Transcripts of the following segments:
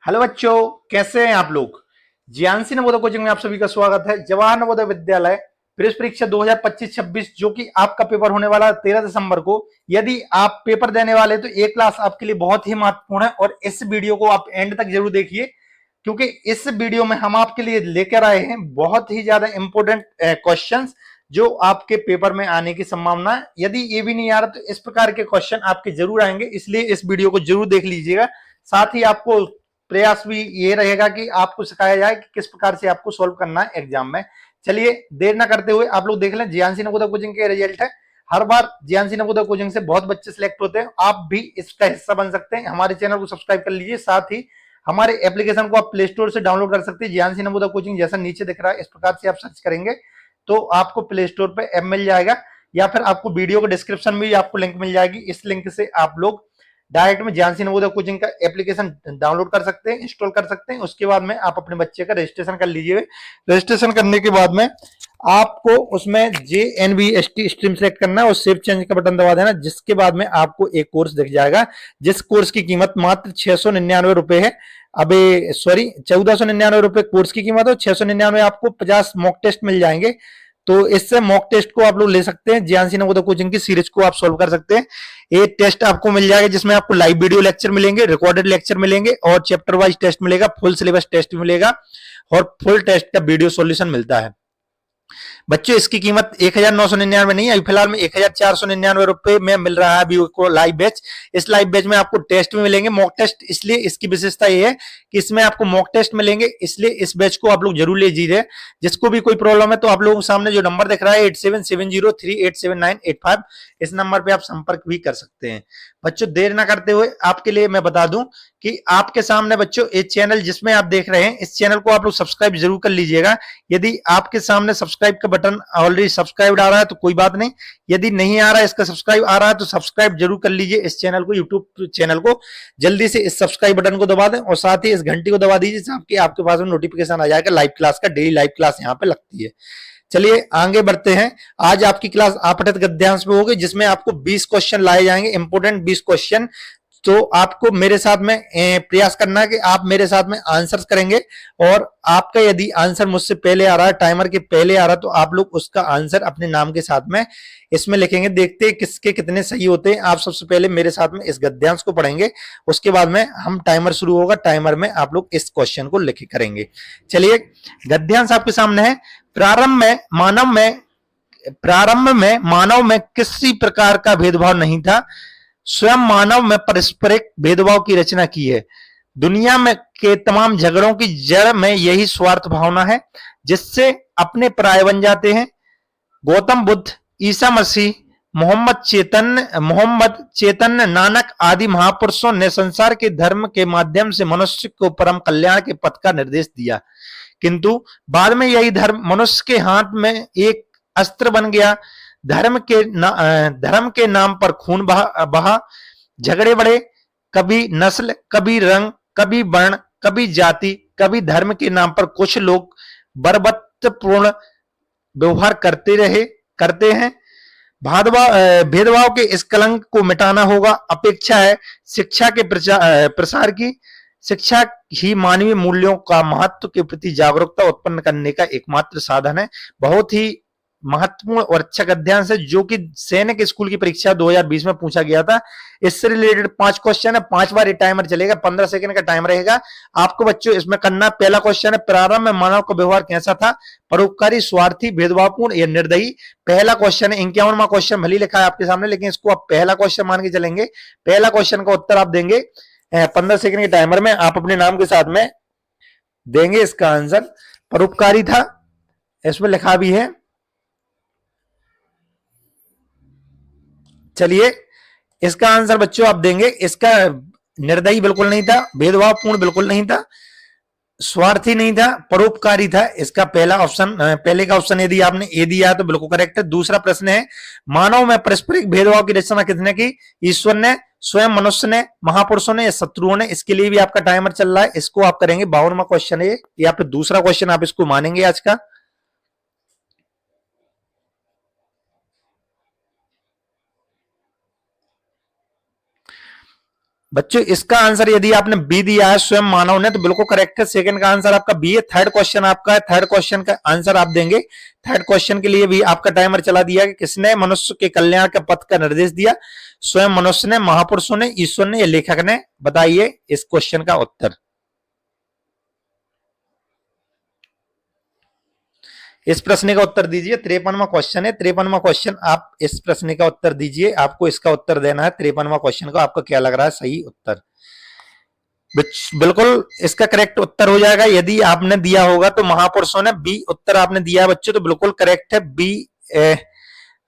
Hello बच्चों, कैसे हैं आप लोग। ज्ञानसी नवोदय कोचिंग में आप सभी का स्वागत है। जवाहर नवोदय विद्यालय प्रवेश परीक्षा 2025-26 जो कि आपका पेपर होने वाला है 13 दिसंबर को। यदि आप पेपर देने वाले तो ये क्लास आपके लिए बहुत ही महत्वपूर्ण है और इस वीडियो को आप एंड तक जरूर देखिए, क्योंकि इस वीडियो में हम आपके लिए लेकर आए हैं बहुत ही ज्यादा इंपॉर्टेंट क्वेश्चंस जो आपके पेपर में आने की संभावना है। यदि ये भी नहीं आ रहा तो इस प्रकार के क्वेश्चन आपके जरूर आएंगे, इसलिए इस वीडियो को जरूर देख लीजिएगा। साथ ही आपको प्रयास भी ये रहेगा कि आपको सिखाया जाए कि किस प्रकार से आपको सॉल्व करना है एग्जाम में। चलिए देर ना करते हुए आप लोग देख लें ज्ञानसी नवोदय कोचिंग के रिजल्ट है। हर बार ज्ञानसी नवोदय कोचिंग से बहुत बच्चे सिलेक्ट होते हैं, आप भी इसका हिस्सा बन सकते हैं। हमारे चैनल को सब्सक्राइब कर लीजिए, साथ ही हमारे एप्लीकेशन को आप प्ले स्टोर से डाउनलोड कर सकते हैं। ज्ञानसी नवोदय कोचिंग जैसा नीचे दिख रहा है इस प्रकार से आप सर्च करेंगे तो आपको प्ले स्टोर पर ऐप मिल जाएगा, या फिर आपको वीडियो के डिस्क्रिप्शन में आपको लिंक मिल जाएगी। इस लिंक से आप लोग डायरेक्ट में ज्ञानसी नवोदय कोचिंग का एप्लीकेशन डाउनलोड कर सकते हैं, इंस्टॉल कर सकते हैं। उसके बाद में आप अपने बच्चे का रजिस्ट्रेशन कर लीजिए। रजिस्ट्रेशन करने के बाद में आपको उसमें JNVST स्ट्रीम सेलेक्ट करना है और सेव चेंज का बटन दबा देना, जिसके बाद में आपको एक कोर्स दिख जाएगा जिस कोर्स की कीमत मात्र 699 रुपए है। अबे सॉरी, 1499 रुपए कोर्स की कीमत है, 699 आपको 50 मॉक टेस्ट मिल जाएंगे। तो इससे मॉक टेस्ट को आप लोग ले सकते हैं, ज्ञानसी नवोदय कोचिंग की सीरीज को आप सॉल्व कर सकते हैं। ये टेस्ट आपको मिल जाएगा जिसमें आपको लाइव वीडियो लेक्चर मिलेंगे, रिकॉर्डेड लेक्चर मिलेंगे और चैप्टर वाइज टेस्ट मिलेगा, फुल सिलेबस टेस्ट मिलेगा और फुल टेस्ट का वीडियो सॉल्यूशन मिलता है। बच्चों इसकी कीमत 1999 नहीं है, अभी फिलहाल में 1499 रुपए में मिल रहा है अभी को लाइव बैच। इस लाइव बैच में आपको टेस्ट भी मिलेंगे, मॉक टेस्ट, इसलिए इसकी विशेषता ये है कि इसमें आपको मॉक टेस्ट मिलेंगे, इसलिए इस बैच को आप लोग जरूर ले लीजिए। जिसको भी कोई प्रॉब्लम है तो आप लोगों के सामने जो नंबर दिख रहा है 8770387985, इस नंबर पे आप संपर्क भी कर सकते हैं। बच्चों देर ना करते हुए आपके लिए मैं बता दूं कि आपके सामने बच्चों ये चैनल जिसमें आप देख रहे हैं इस चैनल को आप लोग सब्सक्राइब जरूर कर लीजिएगा। यदि आपके सामने सब्सक्राइब का बटन ऑलरेडी सब्सक्राइब आ रहा है तो कोई बात नहीं, यदि नहीं आ रहा है इसका सब्सक्राइब आ रहा है तो सब्सक्राइब जरूर कर लीजिए इस चैनल को, यूट्यूब चैनल को। जल्दी से इस सब्सक्राइब बटन को दबा दें और साथ ही इस घंटी को दबा दीजिए आपके पास में नोटिफिकेशन आ जाएगा लाइव क्लास का। डेली लाइव क्लास यहाँ पे लगती है। चलिए आगे बढ़ते हैं। आज आपकी क्लास आपठित गद्यांश में होगी जिसमें आपको 20 क्वेश्चन लाए जाएंगे, इंपोर्टेंट 20 क्वेश्चन। तो आपको मेरे साथ में प्रयास करना है कि आप मेरे साथ में आंसर्स करेंगे और आपका यदि आंसर मुझसे पहले आ रहा है, टाइमर के पहले आ रहा है, तो आप लोग उसका आंसर अपने नाम के साथ में इसमें लिखेंगे। देखते हैं किसके कितने सही होते हैं। आप सबसे पहले मेरे साथ में इस गद्यांश को पढ़ेंगे, उसके बाद में हम टाइमर शुरू होगा, टाइमर में आप लोग इस क्वेश्चन को लिखे करेंगे। चलिए गद्यांश आपके सामने है। प्रारंभ में मानव में किसी प्रकार का भेदभाव नहीं था, स्वयं मानव में पारस्परिक भेदभाव की रचना की है। दुनिया में के तमाम झगड़ों की जड़ में यही स्वार्थ भावना है जिससे अपने पराये बन जाते हैं। गौतम बुद्ध, ईसा मसीह, मोहम्मद चैतन्य, नानक आदि महापुरुषों ने संसार के धर्म के माध्यम से मनुष्य को परम कल्याण के पथ का निर्देश दिया, किंतु बाद में यही धर्म मनुष्य के हाथ में एक अस्त्र बन गया। धर्म के नाम पर खून बहा, झगड़े बढ़े, कभी नस्ल, कभी रंग, कभी वर्ण, कभी जाति, कभी धर्म के नाम पर कुछ लोग बर्बरतापूर्ण व्यवहार करते हैं। भेदभाव के इस कलंक को मिटाना होगा। अपेक्षा है शिक्षा के प्रसार की। शिक्षा ही मानवीय मूल्यों का महत्व के प्रति जागरूकता उत्पन्न करने का एकमात्र साधन है। बहुत ही महत्वपूर्ण और अच्छा गद्यांश है जो कि सैनिक स्कूल की परीक्षा 2020 में पूछा गया था। इससे रिलेटेड 5 क्वेश्चन है, 5 बार ये टाइमर चलेगा, 15 सेकंड का टाइम रहेगा। आपको बच्चों इसमें करना, पहला क्वेश्चन है प्रारंभ में मानव का व्यवहार कैसा था, परोपकारी, स्वार्थी, भेदभावपूर्ण या निर्दयी। पहला क्वेश्चन है, 51वां क्वेश्चन भले लिखा है आपके सामने लेकिन इसको आप पहला क्वेश्चन मान के चलेंगे। पहला क्वेश्चन का उत्तर आप देंगे 15 सेकंड के टाइमर में, आप अपने नाम के साथ में देंगे इसका आंसर। परोपकारी था, इसमें लिखा भी है। चलिए इसका आंसर बच्चों आप देंगे, इसका निर्दयी बिल्कुल नहीं था, भेदभावपूर्ण बिल्कुल नहीं था, स्वार्थी नहीं था, परोपकारी था। इसका पहला ऑप्शन, पहले का ऑप्शन यदि आपने ए दिया तो बिल्कुल करेक्ट है। दूसरा प्रश्न है, मानव में पारस्परिक भेदभाव की रचना किसने की, ईश्वर ने, स्वयं मनुष्य ने, महापुरुषों ने या शत्रुओं ने। इसके लिए भी आपका टाइमर चल रहा है, इसको आप करेंगे। 52वां क्वेश्चन है या फिर दूसरा क्वेश्चन आप इसको मानेंगे आज का। बच्चों इसका आंसर यदि आपने बी दिया है स्वयं मानव ने तो बिल्कुल करेक्ट है। सेकंड का आंसर आपका बी है। थर्ड क्वेश्चन आपका है, थर्ड क्वेश्चन का आंसर आप देंगे। थर्ड क्वेश्चन के लिए भी आपका टाइमर चला दिया कि किसने मनुष्य के कल्याण के पथ का निर्देश दिया? स्वयं मनुष्य ने, महापुरुषों ने, ईश्वर ने या लेखक ने? बताइए इस क्वेश्चन का उत्तर। इस प्रश्न का उत्तर दीजिए। 53वां क्वेश्चन है। 53वां क्वेश्चन आप इस प्रश्न का उत्तर दीजिए। आपको इसका उत्तर देना है। 53वां क्वेश्चन का आपको क्या लग रहा है सही उत्तर? बिल्कुल इसका करेक्ट उत्तर हो जाएगा यदि आपने दिया होगा तो महापुरुषों ने। बी उत्तर आपने दिया है बच्चों तो बिल्कुल करेक्ट है। बी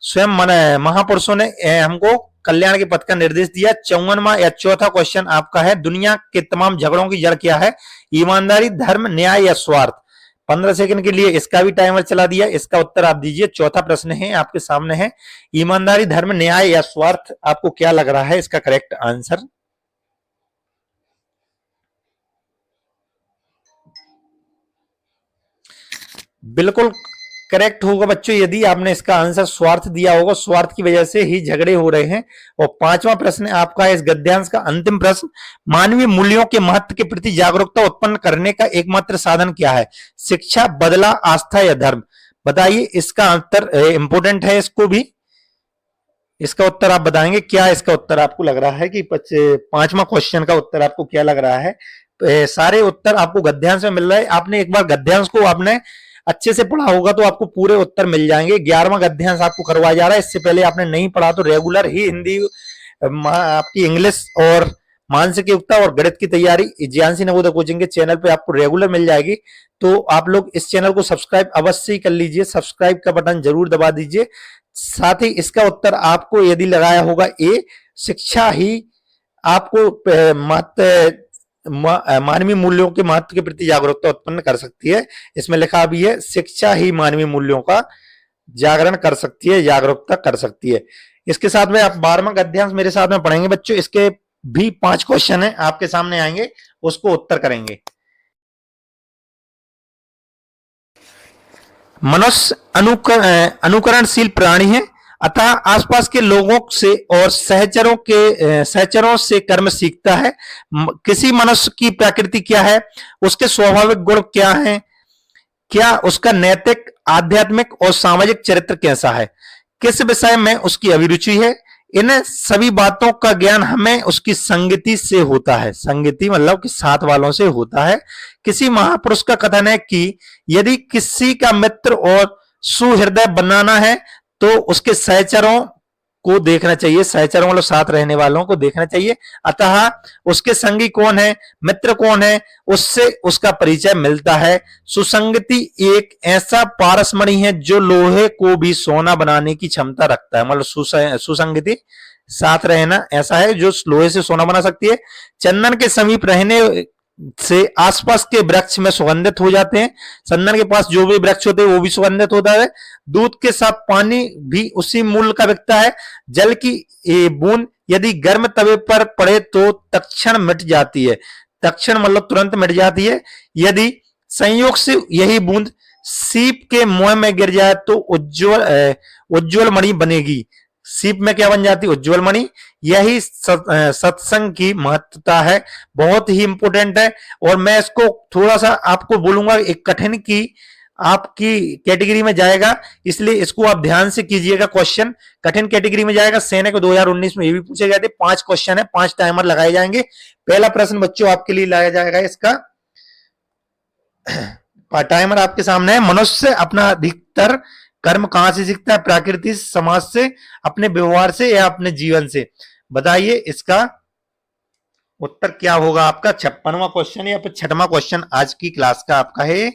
स्वयं महापुरुषों ने हमको कल्याण के पथ का निर्देश दिया। 54वां या चौथा क्वेश्चन आपका है, दुनिया के तमाम झगड़ों की जड़ क्या है? ईमानदारी, धर्म, न्याय या स्वार्थ? 15 सेकंड के लिए इसका भी टाइमर चला दिया। इसका उत्तर आप दीजिए। चौथा प्रश्न है आपके सामने है, ईमानदारी, धर्म, न्याय या स्वार्थ? आपको क्या लग रहा है इसका करेक्ट आंसर? बिल्कुल करेक्ट होगा बच्चों यदि आपने इसका आंसर स्वार्थ दिया होगा। स्वार्थ की वजह से ही झगड़े हो रहे हैं। और 5वां प्रश्न आपका है इस गद्यांश का अंतिम प्रश्न, मानवीय मूल्यों के महत्व के प्रति जागरूकता उत्पन्न करने का एकमात्र साधन क्या है? शिक्षा, बदला, आस्था या धर्म? बताइए इसका उत्तर इंपोर्टेंट है। इसको भी इसका उत्तर आप बताएंगे। क्या इसका उत्तर आपको लग रहा है कि 5वां क्वेश्चन का उत्तर आपको क्या लग रहा है? सारे उत्तर आपको गद्यांश में मिल रहा है। आपने एक बार गद्यांश को आपने अच्छे से पढ़ा होगा तो आपको पूरे उत्तर मिल जाएंगे। 11वां गद्यांश आपको करवाया जा रहा है। इससे पहले आपने नहीं पढ़ा तो रेगुलर ही हिंदी, आपकी इंग्लिश और मानसिक युक्ता और गणित की तैयारी ज्ञानसी नवोदय कोचिंग के चैनल पे आपको रेगुलर मिल जाएगी। तो आप लोग इस चैनल को सब्सक्राइब अवश्य ही कर लीजिए। सब्सक्राइब का बटन जरूर दबा दीजिए। साथ ही इसका उत्तर आपको यदि लगाया होगा ए, शिक्षा ही आपको मानवीय मूल्यों के महत्व के प्रति जागरूकता उत्पन्न कर सकती है। इसमें लिखा भी है शिक्षा ही मानवीय मूल्यों का जागरण कर सकती है, जागरूकता कर सकती है। इसके साथ में आप 12वां गद्यांश मेरे साथ में पढ़ेंगे बच्चों। इसके भी 5 क्वेश्चन है आपके सामने आएंगे, उसको उत्तर करेंगे। मनुष्य अनुकरणशील प्राणी है, अतः आसपास के लोगों से और सहचरों से कर्म सीखता है। किसी मनुष्य की प्रकृति क्या है? उसके स्वाभाविक गुण क्या है? क्या उसका नैतिक, आध्यात्मिक और सामाजिक चरित्र कैसा है? किस विषय में उसकी अभिरुचि है? इन सभी बातों का ज्ञान हमें उसकी संगति से होता है। संगति मतलब कि साथ वालों से होता है। किसी महापुरुष का कथन है कि यदि किसी का मित्र और सुहृदय बनाना है तो उसके सहचरों को देखना चाहिए। सहचरों मतलब साथ रहने वालों को देखना चाहिए। अतः उसके संगी कौन है, मित्र कौन है, उससे उसका परिचय मिलता है। सुसंगति एक ऐसा पारसमणि है जो लोहे को भी सोना बनाने की क्षमता रखता है। मतलब सुसंगति, साथ रहना ऐसा है जो लोहे से सोना बना सकती है। चंदन के समीप रहने से आसपास के वृक्ष में सुगंधित हो जाते हैं। चंदन के पास जो भी वृक्ष होते हैं वो भी सुगंधित होता है। दूध के साथ पानी भी उसी मूल्य का बिकता है। जल की बूंद यदि गर्म तवे पर पड़े तो तत्क्षण मिट जाती है। तत्क्षण मतलब तुरंत मिट जाती है। यदि संयोग से यही बूंद सीप के मुंह में गिर जाए तो उज्ज्वल मणि बनेगी। सीप में क्या बन जाती है? उज्ज्वल मणि। यही सत्संग की महत्वता है, बहुत ही इंपोर्टेंट है। और मैं इसको थोड़ा सा आपको बोलूंगा, एक कठिन की आपकी कैटेगरी में जाएगा, इसलिए इसको आप ध्यान से कीजिएगा। क्वेश्चन कठिन कैटेगरी में जाएगा। सैनिक 2019 में ये भी पूछे गए थे। 5 क्वेश्चन है, 5 टाइमर लगाए जाएंगे। पहला प्रश्न बच्चों आपके लिए लाया जाएगा। इसका टाइमर आपके सामने है। मनुष्य अपना अधिकतर कर्म कहां से सीखता है? प्रकृति, समाज से, अपने व्यवहार से या अपने जीवन से? बताइए इसका उत्तर क्या होगा आपका। 56वां क्वेश्चन या फिर 6वां क्वेश्चन आज की क्लास का आपका है।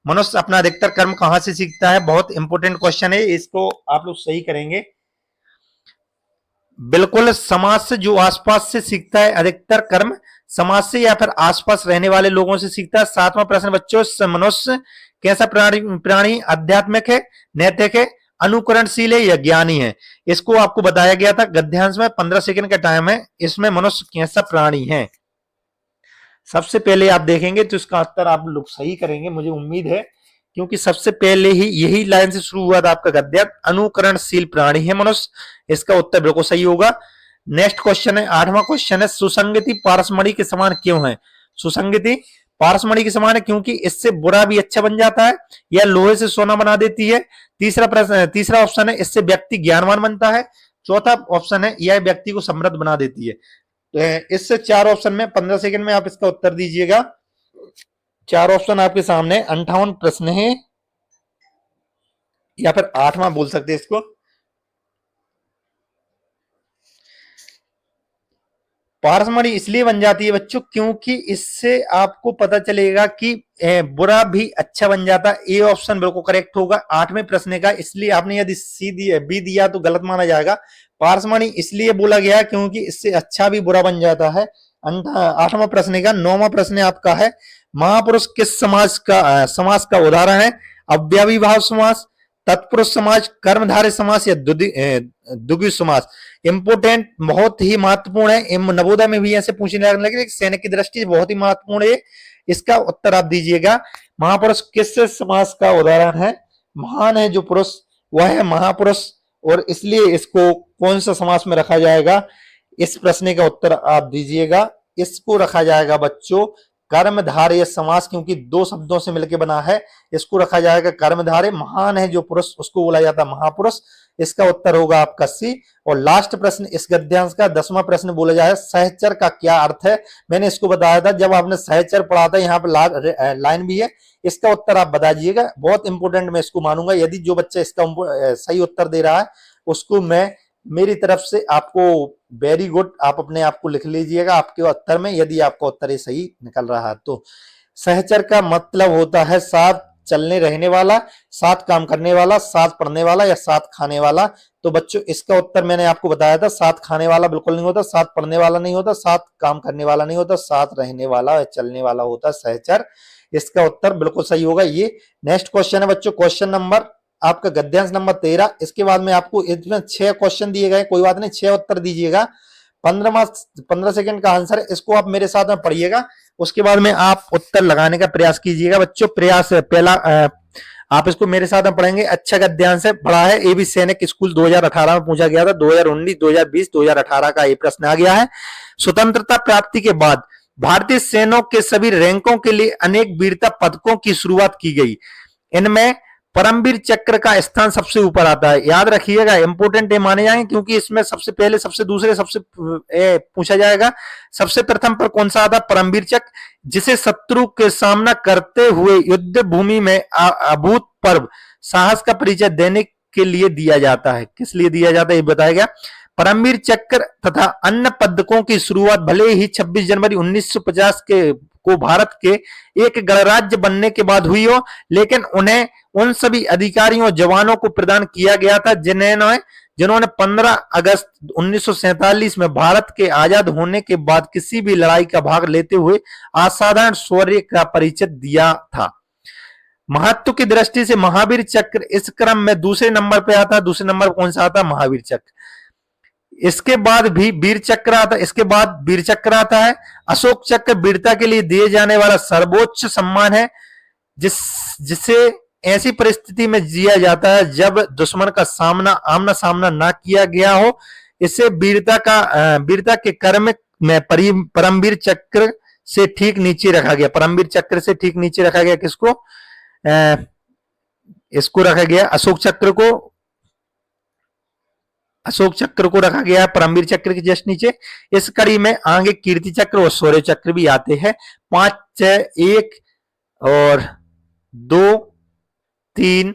मनुष्य अपना अधिकतर कर्म कहां से सीखता है? बहुत इंपोर्टेंट क्वेश्चन है, इसको आप लोग सही करेंगे। बिल्कुल समाज से, जो आसपास से सीखता है। अधिकतर कर्म समाज से या फिर आसपास रहने वाले लोगों से सीखता है। 7वां प्रश्न बच्चों, मनुष्य कैसा प्राणी? आध्यात्मिक है, नैतिक है, अनुकरणशील है या ज्ञानी है? इसको आपको बताया गया था गद्यांश में। 15 सेकंड का टाइम है। इसमें मनुष्य कैसा प्राणी है? सबसे पहले आप देखेंगे तो इसका उत्तर आप लोग सही करेंगे, मुझे उम्मीद है, क्योंकि सबसे पहले ही यही लाइन से शुरू हुआ था आपका गद्यांश। अनुकरणशील प्राणी है मनुष्य। इसका उत्तर बिल्कुल सही होगा। नेक्स्ट क्वेश्चन है, 8वां क्वेश्चन है, सुसंगति पारसमणि के समान क्यों है? सुसंगति पारसमणि के समान है क्योंकि इससे बुरा भी अच्छा बन जाता है, या लोहे से सोना बना देती है। तीसरा ऑप्शन है, इससे व्यक्ति ज्ञानवान बनता है। चौथा ऑप्शन है, यह व्यक्ति को समृद्ध बना देती है। तो इससे 4 ऑप्शन में 15 सेकंड में आप इसका उत्तर दीजिएगा। 4 ऑप्शन आपके सामने, 58 प्रश्न है, या फिर 8वां बोल सकते हैं इसको। पारसमणि इसलिए बन जाती है बच्चों क्योंकि इससे आपको पता चलेगा कि बुरा भी अच्छा बन जाता है। ए ऑप्शन बिल्कुल करेक्ट होगा 8वें प्रश्न का। इसलिए आपने यदि सी दिया, बी दिया तो गलत माना जाएगा। पारसमणि इसलिए बोला गया क्योंकि इससे अच्छा भी बुरा बन जाता है। 8वां प्रश्न का। 9वां प्रश्न आपका है, महापुरुष किस समास का उदाहरण है? अव्ययीभाव समास, तत्पुरुष समाज, कर्मधारय समास, या द्विगु समास। इंपोर्टेंट, बहुत ही महत्वपूर्ण है। नवोदय में भी ऐसे पूछने लगे, सैनिक की दृष्टि से बहुत ही महत्वपूर्ण है। इसका उत्तर आप दीजिएगा। महापुरुष किस समास का उदाहरण है? महान है जो पुरुष वह है महापुरुष, और इसलिए इसको कौन सा समास में रखा जाएगा? इस प्रश्न का उत्तर आप दीजिएगा। इसको रखा जाएगा बच्चों कर्मधारय समास, क्योंकि 2 शब्दों से मिलकर बना है। इसको रखा जाएगा कर्मधारय। महान है जो पुरुष उसको बोला जाता है महापुरुष। इसका उत्तर होगा आपका सी। और लास्ट प्रश्न इस गद्यांश का 10वां प्रश्न बोला जाए, सहचर का क्या अर्थ है? मैंने इसको बताया था जब आपने सहचर पढ़ा था, यहाँ पे लाइन भी है। इसका उत्तर आप बता दीजिएगा। बहुत इंपोर्टेंट मैं इसको मानूंगा। यदि जो बच्चा इसका सही उत्तर दे रहा है उसको मैं मेरी तरफ से आपको वेरी गुड, आप अपने आप को लिख लीजिएगा आपके उत्तर में, यदि आपका उत्तर ये सही निकल रहा है तो। सहचर का मतलब होता है साथ चलने रहने वाला, साथ काम करने वाला, साथ पढ़ने वाला, या साथ खाने वाला। तो बच्चों इसका उत्तर मैंने आपको बताया था, साथ खाने वाला बिल्कुल नहीं होता, साथ पढ़ने वाला नहीं होता, साथ काम करने वाला नहीं होता, साथ रहने वाला या चलने वाला होता सहचर। इसका उत्तर बिल्कुल सही होगा ये। नेक्स्ट क्वेश्चन है बच्चों, क्वेश्चन नंबर आपका गद्यांश नंबर 13। इसके बाद में आपको इसमें 6 क्वेश्चन दिए गए, कोई बात नहीं 6 उत्तर दीजिएगा। 15 सेकंड का आंसर है, इसको आप मेरे साथ में पढ़िएगा। उसके बाद में आप उत्तर लगाने का प्रयास कीजिएगा बच्चों। प्रयास पहला आप इसको मेरे साथ में पढ़ेंगे। अच्छा गद्यांश है, पढ़ा है। एबी सैनिक स्कूल 2018 में पूछा गया था। 2019, 2020, 2018 का ये प्रश्न आ गया है। स्वतंत्रता प्राप्ति के बाद भारतीय सेनाओं के सभी रैंकों के लिए अनेक वीरता पदकों की शुरुआत की गई। इनमें परमवीर चक्र का स्थान सबसे ऊपर आता है। याद रखिएगा, इंपोर्टेंट ये माने जाएंगे क्योंकि इसमें सबसे पहले, सबसे दूसरे, सबसे पूछा जाएगा। सबसे प्रथम पर कौन सा आता? परमवीर चक्र, जिसे शत्रु के सामना करते हुए युद्ध भूमि में अभूतपूर्व साहस का परिचय देने के लिए दिया जाता है। किस लिए दिया जाता है ये बताया गया। परमवीर चक्र तथा अन्य पदकों की शुरुआत भले ही 26 जनवरी 1950 को भारत के एक गणराज्य बनने के बाद हुई हो, लेकिन उन्हें उन सभी अधिकारियों जवानों को प्रदान किया गया था जिन्होंने 15 अगस्त 1947 में भारत के आजाद होने के बाद किसी भी लड़ाई का भाग लेते हुए असाधारण शौर्य का परिचय दिया था। महत्व की दृष्टि से महावीर चक्र इस क्रम में दूसरे नंबर पे आता है। दूसरे नंबर कौन सा आता है? महावीर चक्र। इसके बाद भी वीर चक्र आता है। इसके बाद वीर चक्र आता है। अशोक चक्र वीरता के लिए दिए जाने वाला सर्वोच्च सम्मान है, जिसे ऐसी परिस्थिति में दिया जाता है जब दुश्मन का आमना सामना ना किया गया हो। इसे वीरता के कर्म में परमवीर चक्र से ठीक नीचे रखा गया। परमवीर चक्र से ठीक नीचे रखा गया किसको? इसको रखा गया अशोक चक्र को रखा गया है परमवीर चक्र के जस्ट नीचे। इस कड़ी में आगे कीर्ति चक्र और शौर्य चक्र भी आते हैं। 5, 6, 1 और 2, 3,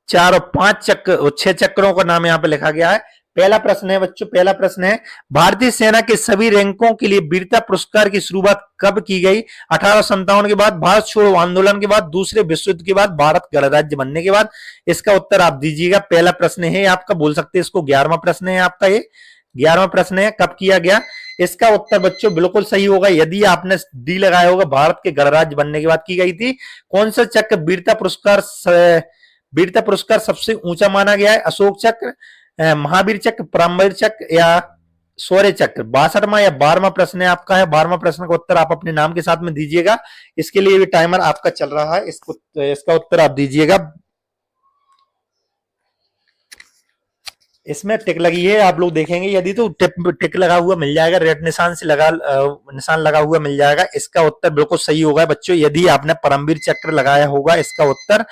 4 और 5 चक्र और 6 चक्रों का नाम यहाँ पे लिखा गया है। पहला प्रश्न है बच्चों, पहला प्रश्न है, भारतीय सेना के सभी रैंकों के लिए वीरता पुरस्कार की शुरुआत कब की गई? 1857 के बाद, भारत छोड़ो आंदोलन के बाद, दूसरे विश्व युद्ध के बाद, भारत गणराज्य बनने के बाद। इसका उत्तर आप दीजिएगा। पहला प्रश्न है आपका, बोल सकते हैं इसको 11वां प्रश्न है आपका। ये 11वां प्रश्न है, कब किया गया? इसका उत्तर बच्चों बिल्कुल सही होगा यदि आपने डी लगाया होगा। भारत के गणराज्य बनने के बाद की गई थी। कौन सा चक्र वीरता पुरस्कार सबसे ऊंचा माना गया है? अशोक चक्र, महावीर चक्र, परमवीर चक्र या शौर्य चक्र। 62वां या 12वां प्रश्न है आपका है। 12वां प्रश्न का उत्तर आप अपने नाम के साथ में दीजिएगा। इसके लिए भी टाइमर आपका चल रहा है। इसका उत्तर आप दीजिएगा। इसमें टिक लगी है, आप लोग देखेंगे यदि तो टिक लगा हुआ मिल जाएगा, रेड निशान से निशान लगा हुआ मिल जाएगा। इसका उत्तर बिल्कुल सही होगा बच्चों, यदि आपने परमवीर चक्र लगाया होगा इसका उत्तर।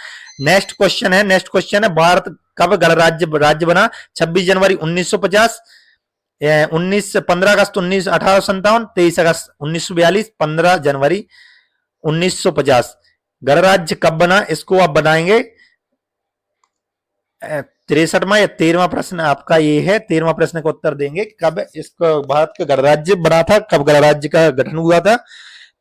नेक्स्ट क्वेश्चन है भारत कब राज्य बना? 26 जनवरी 1950, 15 अगस्त 1857, 23 अगस्त 1942, 15 जनवरी 1950। गणराज्य कब बना? इसको आप बनाएंगे 63वां या 13वां प्रश्न आपका ये है। 13वां प्रश्न का उत्तर देंगे, कब इसको भारत का गणराज्य बना था, कब गणराज्य का गठन हुआ था।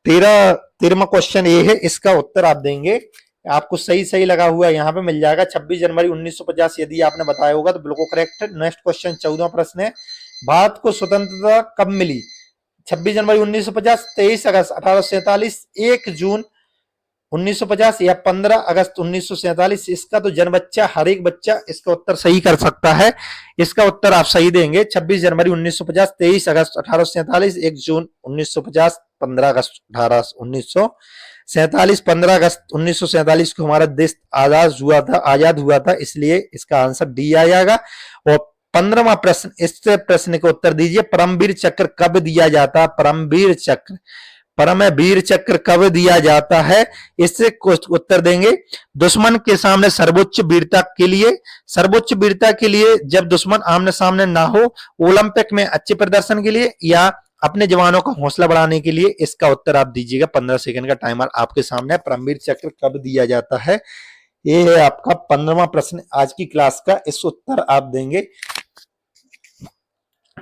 13वां क्वेश्चन ये है, इसका उत्तर आप देंगे। आपको सही लगा हुआ यहाँ पे मिल जाएगा 26 जनवरी 1950, यदि आपने बताया होगा तो बिल्कुल करेक्ट है। नेक्स्ट क्वेश्चन 14वां प्रश्न है, भारत को स्वतंत्रता कब मिली? 26 जनवरी 1950, 23 अगस्त 1847, 1 जून 1950 या 15 अगस्त 1947। इसका तो जन बच्चा, हर एक बच्चा इसका उत्तर सही कर सकता है। इसका उत्तर आप सही देंगे 26 जनवरी 1950, 23 अगस्त 1847, 1 जून 1950, 15 अगस्त 1947। 15 अगस्त 1947 को हमारा देश आजाद हुआ था, इसलिए इसका आंसर डी आ जाएगा। और 15वां प्रश्न, इस प्रश्न का उत्तर दीजिए, परमवीर चक्र कब दिया जाता? परमवीर चक्र कब दिया जाता है? इससे उत्तर देंगे दुश्मन के सामने सर्वोच्च वीरता के लिए जब दुश्मन आमने सामने ना हो, ओलंपिक में अच्छे प्रदर्शन के लिए, या अपने जवानों का हौसला बढ़ाने के लिए। इसका उत्तर आप दीजिएगा। 15 सेकंड का टाइमर आपके सामने। परमवीर चक्र कब दिया जाता है? ये है आपका 15वां प्रश्न आज की क्लास का। इस उत्तर आप देंगे।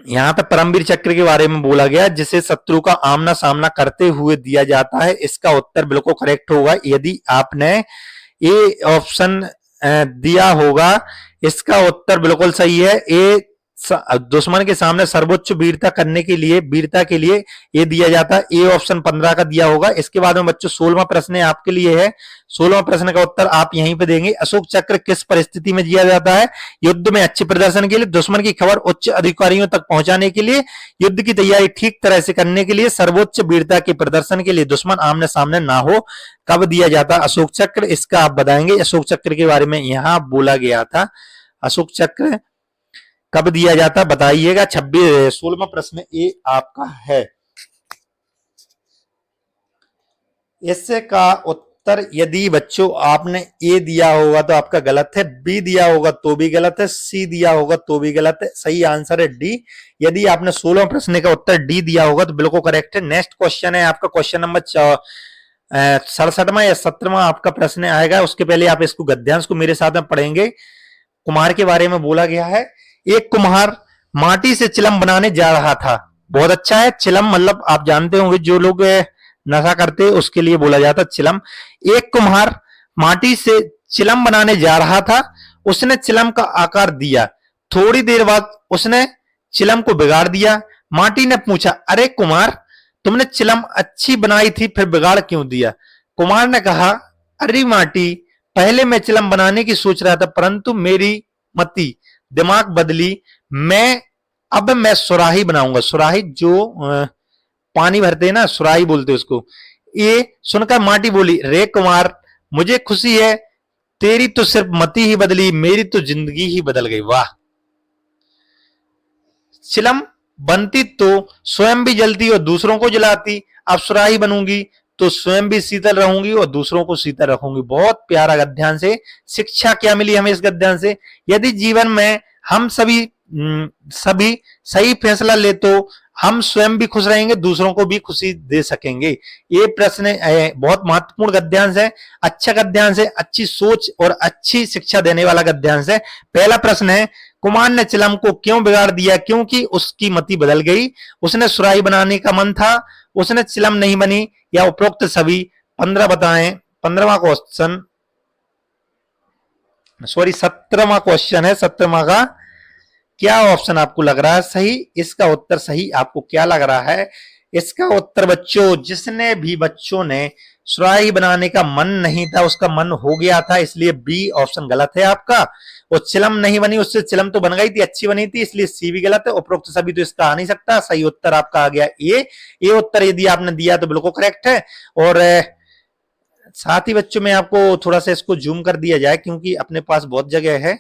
यहाँ पे परमवीर चक्र के बारे में बोला गया, जिसे शत्रु का आमना सामना करते हुए दिया जाता है। इसका उत्तर बिल्कुल करेक्ट होगा यदि आपने ए ऑप्शन दिया होगा। इसका उत्तर बिल्कुल सही है। ए दुश्मन के सामने सर्वोच्च वीरता के लिए ये दिया जाता है। ए ऑप्शन 15 का दिया होगा। इसके बाद में बच्चों 16वां प्रश्न आपके लिए है। 16वां प्रश्न का उत्तर आप यहीं पे देंगे। अशोक चक्र किस परिस्थिति में दिया जाता है? युद्ध में अच्छे प्रदर्शन के लिए, दुश्मन की खबर उच्च अधिकारियों तक पहुंचाने के लिए, युद्ध की तैयारी ठीक तरह से करने के लिए, सर्वोच्च वीरता के प्रदर्शन के लिए, दुश्मन आमने सामने ना हो। कब दिया जाता अशोक चक्र? इसका आप बताएंगे। अशोक चक्र के बारे में यहां बोला गया था। अशोक चक्र कब दिया जाता बताइएगा। 16वां प्रश्न ये आपका है। इससे का उत्तर यदि बच्चों आपने ए दिया होगा तो आपका गलत है, बी दिया होगा तो भी गलत है, सी दिया होगा तो भी गलत है। सही आंसर है डी। यदि आपने 16वां प्रश्न का उत्तर डी दिया होगा तो बिल्कुल करेक्ट है। नेक्स्ट क्वेश्चन है आपका क्वेश्चन नंबर 67वां या 17वां आपका प्रश्न आएगा। उसके पहले आप इसको गद्यांश को मेरे साथ में पढ़ेंगे। कुम्हार के बारे में बोला गया है। एक कुम्हार माटी से चिलम बनाने जा रहा था। बहुत अच्छा है। चिलम मतलब आप जानते होंगे, जो लोग नशा करते उसके लिए बोला जाता चिलम। एक कुम्हार माटी से चिलम बनाने जा रहा था। उसने चिलम का आकार दिया। थोड़ी देर बाद उसने चिलम को बिगाड़ दिया। माटी ने पूछा, अरे कुम्हार, तुमने चिलम अच्छी बनाई थी, फिर बिगाड़ क्यों दिया? कुम्हार ने कहा, अरे माटी, पहले मैं चिलम बनाने की सोच रहा था, परंतु मेरी मति दिमाग बदली। अब मैं सुराही बनाऊंगा। सुराही जो पानी भरते हैं ना, सुराही बोलते हैं उसको। ये सुनकर माटी बोली, रे कुमार, मुझे खुशी है, तेरी तो सिर्फ मति ही बदली, मेरी तो जिंदगी ही बदल गई। वाह। चिलम बनती तो स्वयं भी जलती और दूसरों को जलाती। अब सुराही बनूंगी तो स्वयं भी शीतल रहूंगी और दूसरों को शीतल रखूंगी। बहुत प्यारा गद्यांश से। शिक्षा क्या मिली हमें इस गद्यांश से? यदि जीवन में हम सभी सही फैसला ले तो हम स्वयं भी खुश रहेंगे, दूसरों को भी खुशी दे सकेंगे। ये प्रश्न बहुत महत्वपूर्ण गद्यांश है। अच्छा गद्यांश है, अच्छी सोच और अच्छी शिक्षा देने वाला गद्यांश है। पहला प्रश्न है, कुमार ने चिलम को क्यों बिगाड़ दिया? क्योंकि उसकी मति बदल गई। उसने सुराही बनाने का मन था, उसने चिलम नहीं बनी, या उपरोक्त सभी। 15 बताएं। 15वां क्वेश्चन, सॉरी 17वां क्वेश्चन है। 17वां का क्या ऑप्शन आपको लग रहा है सही? इसका उत्तर सही आपको क्या लग रहा है? इसका उत्तर बच्चों, जिसने भी बच्चों ने सुराही बनाने का मन नहीं था, उसका मन हो गया था, इसलिए बी ऑप्शन गलत है आपका। वो चिलम नहीं बनी, उससे चिलम तो बन गई थी, अच्छी बनी थी, इसलिए सी भी गलत है। उपरोक्त सभी तो इसका आ नहीं सकता। सही उत्तर आपका आ गया ये उत्तर यदि आपने दिया तो बिल्कुल करेक्ट है। और साथ ही बच्चों में आपको थोड़ा सा इसको जूम कर दिया जाए, क्योंकि अपने पास बहुत जगह है।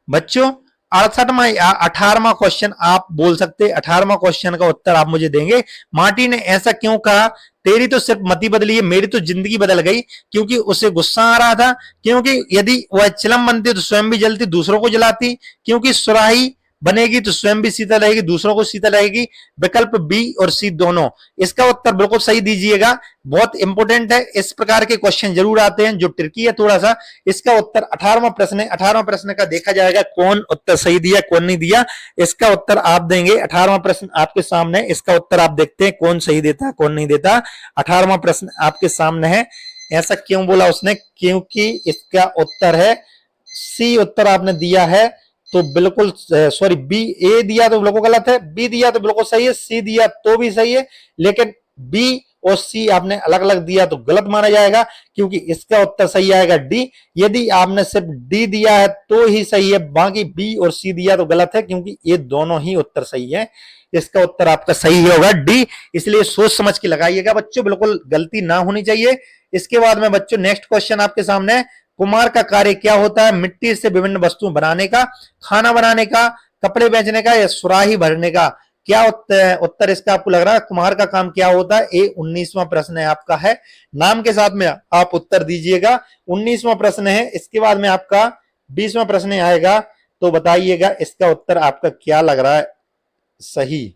बच्चों 68वां या 18वां क्वेश्चन आप बोल सकते, 18वां क्वेश्चन का उत्तर आप मुझे देंगे। मार्टी ने ऐसा क्यों कहा, तेरी तो सिर्फ मति बदली है, मेरी तो जिंदगी बदल गई। क्योंकि उसे गुस्सा आ रहा था, क्योंकि यदि वह चिलम बनती तो स्वयं भी जलती, दूसरों को जलाती, क्योंकि सुराही बनेगी तो स्वयं भी शीतल रहेगी, दूसरों को शीतल रहेगी। विकल्प बी और सी दोनों। इसका उत्तर बिल्कुल सही दीजिएगा, बहुत इंपॉर्टेंट है, इस प्रकार के क्वेश्चन जरूर आते हैं जो ट्रिकी है थोड़ा सा। इसका उत्तर 18वां प्रश्न है, 18वां प्रश्न का देखा जाएगा कौन उत्तर सही दिया कौन नहीं दिया। इसका उत्तर आप देंगे, 18वां प्रश्न आपके सामने, इसका उत्तर आप देखते हैं कौन सही देता है कौन नहीं देता। 18वां प्रश्न आपके सामने है। ऐसा क्यों बोला उसने, क्योंकि इसका उत्तर है सी उत्तर आपने दिया है तो बिल्कुल सॉरी, बी ए दिया तो बिल्कुल गलत है, बी दिया तो बिल्कुल सही है, सी दिया तो भी सही है, लेकिन बी और सी आपने अलग अलग दिया तो गलत माना जाएगा, क्योंकि इसका उत्तर सही आएगा डी। यदि आपने सिर्फ डी दिया है तो ही सही है, बाकी बी और सी दिया तो गलत है, क्योंकि ये दोनों ही उत्तर सही है। इसका उत्तर आपका सही होगा डी, इसलिए सोच समझ के लगाइएगा बच्चों, बिल्कुल गलती ना होनी चाहिए। इसके बाद में बच्चों नेक्स्ट क्वेश्चन आपके सामने है, कुम्हार का कार्य क्या होता है, मिट्टी से विभिन्न वस्तु बनाने का, खाना बनाने का, कपड़े बेचने का या सुराही भरने का। क्या उत्तर इसका आपको लग रहा है, कुम्हार का काम क्या होता है। ये 19वां प्रश्न है आपका है, नाम के साथ में आप उत्तर दीजिएगा। 19वां प्रश्न है, इसके बाद में आपका 20वां प्रश्न आएगा, तो बताइएगा इसका उत्तर आपका क्या लग रहा है सही।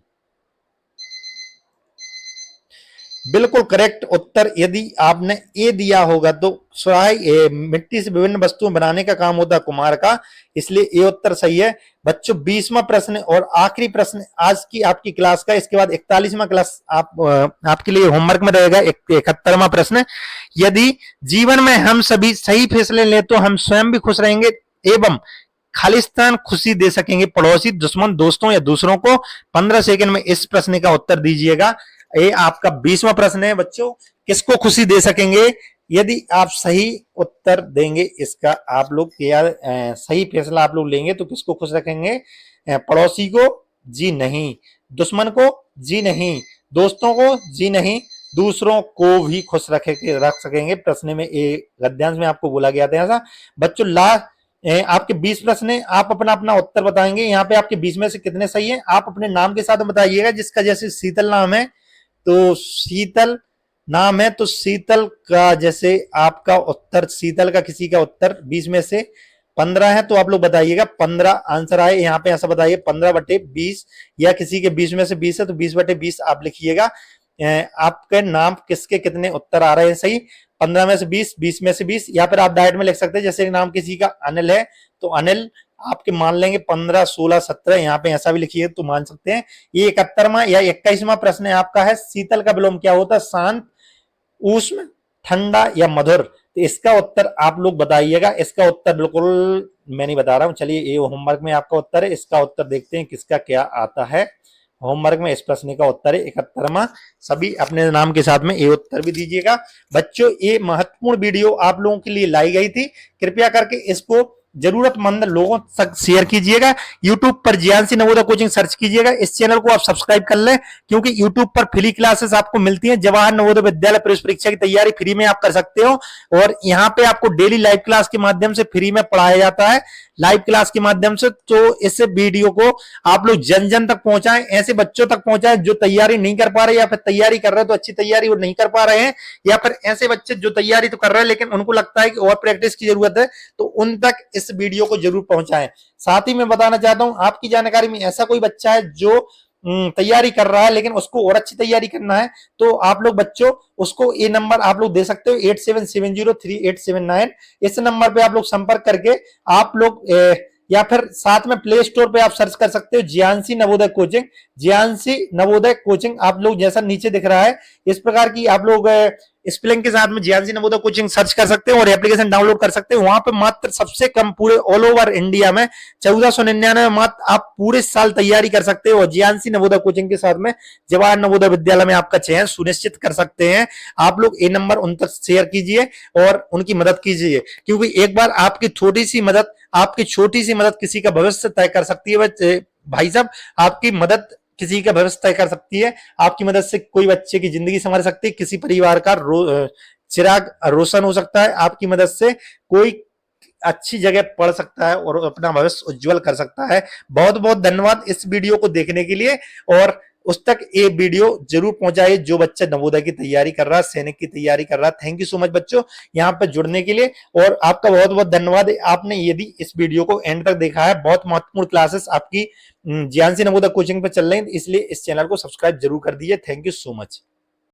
बिल्कुल करेक्ट उत्तर यदि आपने ए दिया होगा तो सुराही मिट्टी से विभिन्न वस्तुएं बनाने का काम होता है कुम्हार का, इसलिए ये उत्तर सही है। बच्चों 20वां प्रश्न और आखिरी प्रश्न आज की आपकी क्लास का, इसके बाद 41वां क्लास आपके लिए होमवर्क में रहेगा। 71वां प्रश्न, यदि जीवन में हम सभी सही फैसले लें तो हम स्वयं भी खुश रहेंगे एवं खालिस्तान खुशी दे सकेंगे पड़ोसी, दुश्मन, दोस्तों या दूसरों को। 15 सेकंड में इस प्रश्न का उत्तर दीजिएगा। ये आपका 20वां प्रश्न है बच्चों, किसको खुशी दे सकेंगे। यदि आप सही उत्तर देंगे इसका, आप लोग यार सही फैसला आप लोग लेंगे तो किसको खुश रखेंगे, पड़ोसी को जी नहीं, दुश्मन को जी नहीं, दोस्तों को जी नहीं, दूसरों को भी खुश रख सकेंगे। प्रश्न में गद्यांश में आपको बोला गया था ऐसा। बच्चों लास्ट आपके 20 प्रश्न है, आप अपना अपना उत्तर बताएंगे। यहाँ पे आपके 20 में से कितने सही है आप अपने नाम के साथ बताइएगा। जिसका जैसे शीतल नाम है तो शीतल नाम है तो शीतल का जैसे आपका उत्तर, शीतल का किसी का उत्तर 20 में से 15 है तो आप लोग बताइएगा 15 आंसर आए। यहाँ पे ऐसा बताइए 15/20, या किसी के 20 में से 20 है तो 20/20 आप लिखिएगा। आपके नाम किसके कितने उत्तर आ रहे हैं सही, 15 में से 20, 20 में से 20, या फिर आप डायरेक्ट में लिख सकते हैं। जैसे नाम किसी का अनिल है तो अनिल आपके मान लेंगे 15, 16, 17, यहाँ पे ऐसा भी लिखिए तो मान सकते हैं। ये 71वां या 21वां प्रश्न है आपका है, शीतल का विलोम क्या होता है, शांत, उष्ण, ठंडा या मधुर। तो इसका उत्तर आप लोग बताइएगा। इसका उत्तर बिल्कुल मैं नहीं बता रहा हूं, चलिए ये होमवर्क में आपका उत्तर है। इसका उत्तर देखते हैं किसका क्या आता है होमवर्क में। इस प्रश्न का उत्तर है 71वां। सभी अपने नाम के साथ में ये उत्तर भी दीजिएगा। बच्चों ये महत्वपूर्ण वीडियो आप लोगों के लिए लाई गई थी, कृपया करके इसको जरूरतमंद लोगों तक शेयर कीजिएगा। YouTube पर जीएनसी नवोदय कोचिंग सर्च कीजिएगा। इस चैनल को आप सब्सक्राइब कर लें, क्योंकि YouTube पर फ्री क्लासेस आपको मिलती हैं। जवाहर नवोदय विद्यालय प्रवेश परीक्षा की तैयारी फ्री में आप कर सकते हो, और यहाँ पे आपको डेली लाइव क्लास के माध्यम से फ्री में पढ़ाया जाता है, लाइव क्लास के माध्यम से। तो इस वीडियो को आप लोग जन जन तक पहुंचाएं, ऐसे बच्चों तक पहुंचाएं जो तैयारी नहीं कर पा रहे, या फिर तैयारी कर रहे हैं तो अच्छी तैयारी वो नहीं कर पा रहे हैं, या फिर ऐसे बच्चे जो तैयारी तो कर रहे हैं लेकिन उनको लगता है कि और प्रैक्टिस की जरूरत है, तो उन तक इस वीडियो को जरूर पहुंचाएं। साथ ही मैं बताना चाहता हूं, आपकी जानकारी में ऐसा कोई बच्चा है जो तैयारी कर रहा है लेकिन उसको और अच्छी तैयारी करना है, तो आप लोग बच्चों उसको ये नंबर आप लोग दे सकते हो 87703879। इस नंबर पे आप लोग संपर्क करके आप लोग या फिर साथ में प्ले स्टोर पे आप सर्च कर सकते हो GNC Navodaya coaching. GNC Navodaya coaching आप लोग जैसा नीचे दिख रहा है इस प्रकार की आप लोग स्पेलिंग के साथ में जीएनसी नवोदय कोचिंग सर्च कर सकते हो और एप्लीकेशन डाउनलोड कर सकते हो। वहां पे मात्र सबसे कम पूरे ऑल ओवर इंडिया में 1499 मात्र आप पूरे साल तैयारी कर सकते हो। जीएनसी नवोदय कोचिंग के साथ में जवाहर नवोदय विद्यालय में आपका चयन सुनिश्चित कर सकते हैं। आप लोग ये नंबर उन तक शेयर कीजिए और उनकी मदद कीजिए, क्योंकि एक बार आपकी छोटी सी मदद किसी का भविष्य तय कर सकती है। भाई साहब आपकी मदद किसी का भविष्य तय कर सकती है। आपकी मदद से कोई बच्चे की जिंदगी संवर सकती है, किसी परिवार का चिराग रोशन हो सकता है। आपकी मदद से कोई अच्छी जगह पढ़ सकता है और अपना भविष्य उज्जवल कर सकता है। बहुत बहुत धन्यवाद इस वीडियो को देखने के लिए, और उस तक ये वीडियो जरूर पहुंचाइए जो बच्चा नवोदय की तैयारी कर रहा है, सैनिक की तैयारी कर रहा है। थैंक यू सो मच बच्चों यहाँ पर जुड़ने के लिए, और आपका बहुत बहुत धन्यवाद आपने यदि इस वीडियो को एंड तक देखा है। बहुत महत्वपूर्ण क्लासेस आपकी ज्ञान सिंह नवोदय कोचिंग पर चल रही है, इसलिए इस चैनल को सब्सक्राइब जरूर कर दीजिए। Thank you so much.